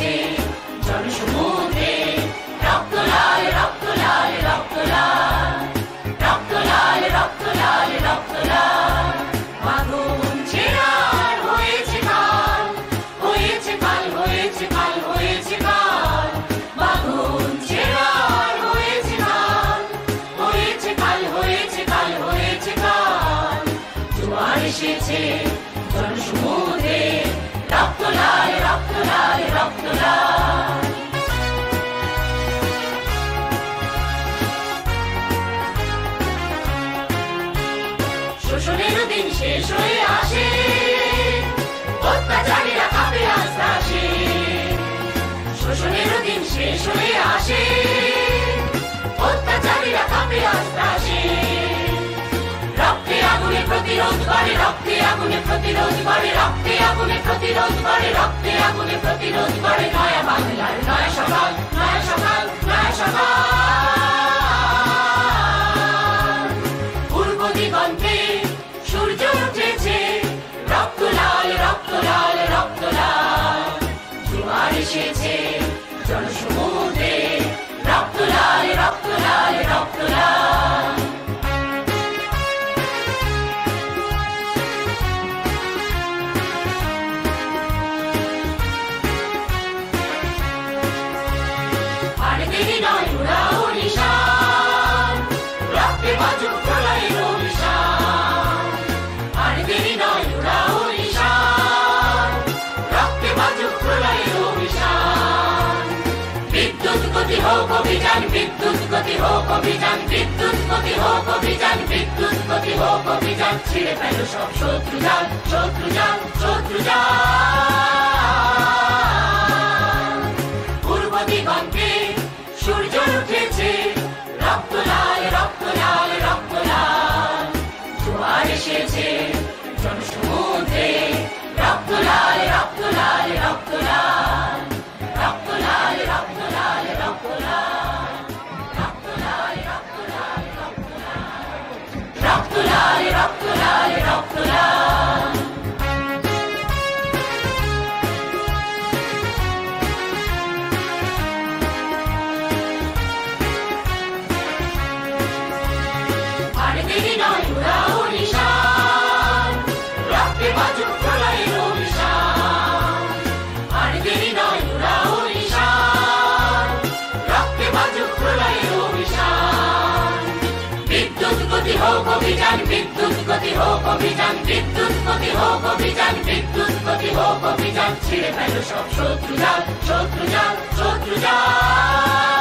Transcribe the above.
এসেছে জনসমুদ্রে রক্ত লাল রক্ত লাল রক্ত লাল রক্ত লাল রক্ত লাল রক্ত লাল মাগুন ছেড়ার হয়েছে কাল হয়েছে কাল হয়েছে কাল হয়েছে কাল মাগুন ছেড়ার হয়েছে কাল হয়েছে কাল হয়েছে কাল হয়েছে কাল জোয়ার এসেছে জনসমুদ্রে রক্ত লাল রক্ত লাল রক্ত লাল শোষণের দিন শেষ হয়ে আসে অত্যাচারীরা কাঁপে আস্তে আসে শোষণের দিন শেষ হয়ে আসে অত্যাচারীরা কাঁপে আস্তে আসে রক্তে আগুনে প্রতিরোধ করে রক্তে আগুনে প্রতিরোধ করে রক্তে আগুনে প্রতিরোধ করে রক্তে আগুনে প্রতিরোধ করে নয়া বাংলার নয়া সকাল নয়া সকাল নয়া সকাল পূর্ব দিগন্তে সূর্য উঠেছে রক্ত লাল রক্ত লাল রক্ত লাল জোয়ার এসেছে জনসমুদ্রে রক্ত লাল রক্ত লাল রক্ত লাল আর দেরি নয় উড়াও নিশান রক্তে বাজুক প্রলয়ের অভিশান আর দেরি নয় উড়াও নিশান রক্তে বাজুক প্রলয়ের অভিশান বিদ্যুৎ গতি হোক অভিযান বিদ্যুৎ গতি হোক অভিযান বিদ্যুৎ গতি হোক অভিযান বিদ্যুৎ গতি হোক অভিযান ছিঁড়ে ফেলো সব শত্রু জাল শত্রু জাল শত্রু জাল পূর্ব দিগন্তে সূর্য উঠেছে রক্ত লাল রক্ত লাল রক্ত লাল জোয়ার এসেছে জনসমুদ্রে রক্ত লাল রক্ত লাল রক্ত লাল রক্ত লাল রক্ত লাল রক্ত লাল রক্ত লাল রক্ত লাল রক্ত লাল রক্ত লাল রক্ত লাল আর দেরি নয় উড়াও নিশান রক্তে বাজুক প্রলয়ের অভিশান আর দেরি নয় উড়াও নিশান রক্তে বাজুক প্রলয়ের অভিশান বিদ্যুৎ গতি হোক অভিযান বিদ্যুৎ গতি হোক অভিযান বিদ্যুৎ গতি হোক অভিযান বিদ্যুৎ গতি হোক অভিযান ছিঁড়ে ফেলো সব শত্রু জাল শত্রু জাল শত্রু জাল